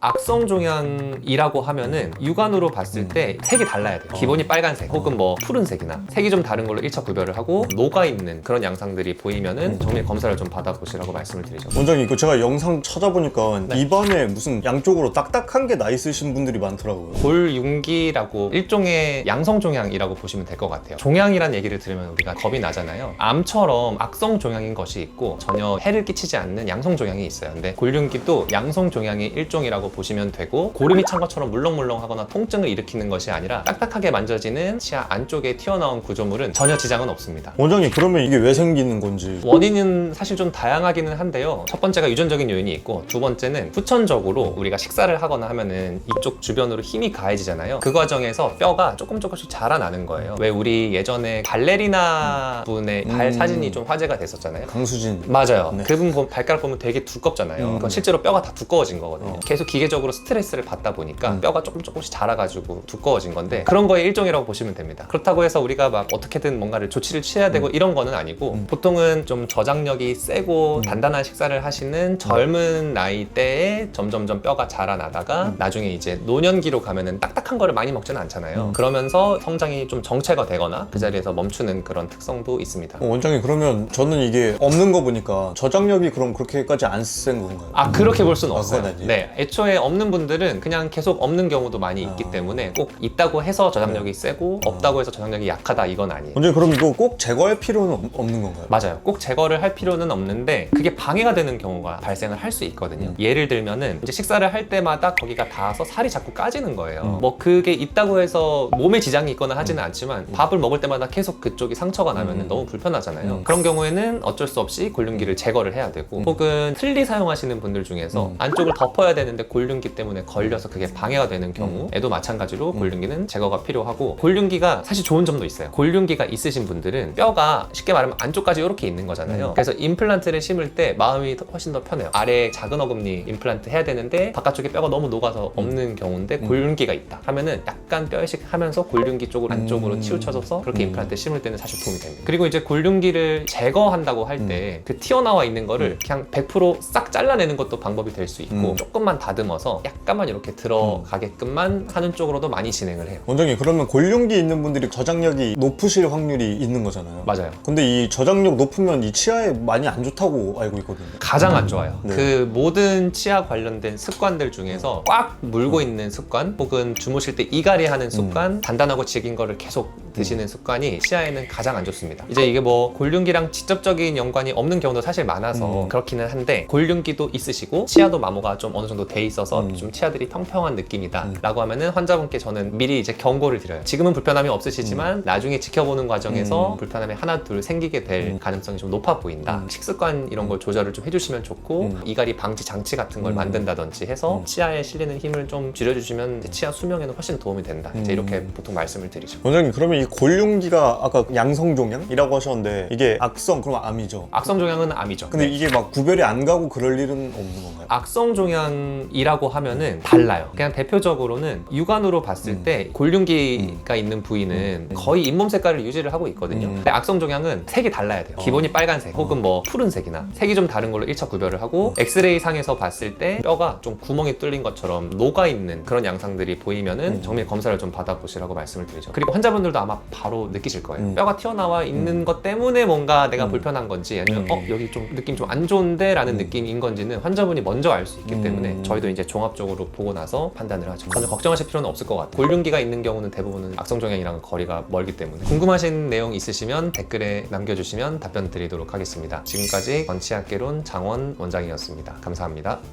악성종양이라고 하면은 육안으로 봤을 때 색이 달라야 돼요. 기본이 빨간색 혹은 뭐 푸른색이나 색이 좀 다른 걸로 1차 구별을 하고 녹아있는 그런 양상들이 보이면은 정밀 검사를 좀 받아보시라고 말씀을 드리죠. 원장님, 이거 제가 영상 찾아보니까 네. 입안에 무슨 양쪽으로 딱딱한 게 나 있으신 분들이 많더라고요. 골윤기라고 일종의 양성종양이라고 보시면 될 것 같아요. 종양이란 얘기를 들으면 우리가 겁이 나잖아요. 암처럼 악성종양인 것이 있고 전혀 해를 끼치지 않는 양성종양이 있어요. 근데 골윤기도 양성종양의 일종이라고 보시면 되고, 고름이 찬 것처럼 물렁물렁하거나 통증을 일으키는 것이 아니라 딱딱하게 만져지는 치아 안쪽에 튀어나온 구조물은 전혀 지장은 없습니다. 원장님, 그러면 이게 왜 생기는 건지. 원인은 사실 좀 다양하기는 한데요. 첫 번째가 유전적인 요인이 있고, 두 번째는 후천적으로 우리가 식사를 하거나 하면은 이쪽 주변으로 힘이 가해지잖아요. 그 과정에서 뼈가 조금씩 자라나는 거예요. 왜 우리 예전에 발레리나 분의 발 사진이 좀 화제가 됐었잖아요. 강수진. 맞아요. 네. 그분 발가락 보면 되게 두껍잖아요. 그건 실제로 뼈가 다 두꺼워진 거거든요. 계속 기계적으로 스트레스를 받다 보니까 뼈가 조금씩 자라가지고 두꺼워진 건데, 그런 거의 일종이라고 보시면 됩니다. 그렇다고 해서 우리가 막 어떻게든 뭔가를 조치를 취해야 되고 이런 거는 아니고, 보통은 좀 저장력이 세고 단단한 식사를 하시는 젊은 나이대에 점점점 뼈가 자라나다가 나중에 이제 노년기로 가면은 딱딱한 거를 많이 먹지는 않잖아요. 그러면서 성장이 좀 정체가 되거나 그 자리에서 멈추는 그런 특성도 있습니다. 원장님, 그러면 저는 이게 없는 거 보니까 저장력이 그럼 그렇게까지 안 센 건가요? 아, 그렇게 볼 수는 없어요. 그건 아니에요? 네, 애초에 없는 분들은 그냥 계속 없는 경우도 많이 있기 때문에 꼭 있다고 해서 저장력이 세고 없다고 해서 저장력이 약하다, 이건 아니에요. 원장님, 그럼 이거 꼭 제거할 필요는 없는 건가요? 맞아요. 꼭 제거를 할 필요는 없는데 그게 방해가 되는 경우가 발생을 할 수 있거든요. 예를 들면은 이제 식사를 할 때마다 거기가 닿아서 살이 자꾸 까지는 거예요. 뭐 그게 있다고 해서 몸에 지장이 있거나 하지는 않지만 밥을 먹을 때마다 계속 그쪽이 상처가 나면은 너무 불편하잖아요. 그런 경우에는 어쩔 수 없이 골륜기를 제거를 해야 되고, 혹은 틀니 사용하시는 분들 중에서 안쪽을 덮어야 되는데 골륜기 때문에 걸려서 그게 방해가 되는 경우에도 마찬가지로 골륜기는 제거가 필요하고, 골륜기가 사실 좋은 점도 있어요. 골륜기가 있으신 분들은 뼈가 쉽게 말하면 안쪽까지 이렇게 있는 거잖아요. 그래서 임플란트를 심을 때 마음이 훨씬 더 편해요. 아래 작은 어금니 임플란트 해야 되는데 바깥쪽에 뼈가 너무 녹아서 없는 경우인데 골륜기가 있다 하면은 약간 뼈이식 하면서 골륜기 쪽으로 안쪽으로 치우쳐져서 그렇게 임플란트 심을 때는 사실 도움이 됩니다. 그리고 이제 골륜기를 제거한다고 할 때 그 튀어나와 있는 거를 그냥 100%싹 잘라내는 것도 방법이 될 수 있고, 조금만 다듬어서 약간만 이렇게 들어가게끔만 하는 쪽으로도 많이 진행을 해요. 원장님, 그러면 골륜기 있는 분들이 저장력이 높으실 확률이 있는 거잖아요. 맞아요. 근데 이 저장력 높으면 이 치아에 많이 안 좋다고 알고 있거든요. 가장 안 좋아요. 네. 그 모든 치아 관련된 습관들 중에서 꽉 물고 있는 습관, 혹은 주무실 때 이갈이 하는 습관, 단단하고 질긴 거를 계속 드시는 습관이 치아에는 가장 안 좋습니다. 이제 이게 뭐 골륜기랑 직접적인 연관이 없는 경우도 사실 많아서 그렇기는 한데, 골륜기도 있으시고 치아도 마모가 좀 어느 정도 돼 있어서 좀 치아들이 평평한 느낌이다 라고 하면은 환자분께 저는 미리 이제 경고를 드려요. 지금은 불편함이 없으시지만 나중에 지켜보는 과정에서 불편함이 하나 둘 생기게 될 가능성이 좀 높아 보인다. 식습관 이런 걸 조절을 좀 해주시면 좋고, 이갈이 방지 장치 같은 걸 만든다든지 해서 치아에 실리는 힘을 좀 줄여주시면 치아 수명에는 훨씬 도움이 된다. 이제 이렇게 보통 말씀을 드리죠. 원장님, 그러면 이 골륜기가 아까 양성종양이라고 하셨는데 이게 악성, 그럼 암이죠? 악성종양은 암이죠. 근데 이게 막 구별이 안 가고 그럴 일은 없는 건가요? 악성종양이라고 하면은 달라요. 그냥 대표적으로는 육안으로 봤을 때 골륜기가 있는 부위는 거의 잇몸 색깔을 유지를 하고 있거든요. 근데 악성종양은 색이 달라야 돼요. 기본이 빨간색 혹은 뭐 푸른색이나 색이 좀 다른 걸로 1차 구별을 하고, 엑스레이 상에서 봤을 때 뼈가 좀 구멍이 뚫린 것처럼 녹아있는 그런 양상들이 보이면은 정밀 검사를 좀 받아보시라고 말씀을 드리죠. 그리고 환자분들도 아마 바로 느끼실 거예요. 뼈가 튀어나와 있는 것 때문에 뭔가 내가 불편한 건지, 아니면 여기 좀 느낌 좀 안 좋은데 라는 느낌인 건지는 환자분이 먼저 알 수 있기 때문에 저희도 이제 종합적으로 보고 나서 판단을 하죠. 전혀 걱정하실 필요는 없을 것 같아요. 골륜기가 있는 경우는 대부분은 악성종양이랑 거리가 멀기 때문에. 궁금하신 내용 있으시면 댓글에 남겨주시면 답변 드리도록 하겠습니다. 지금까지 건치학개론 장원 원장이었습니다. 감사합니다.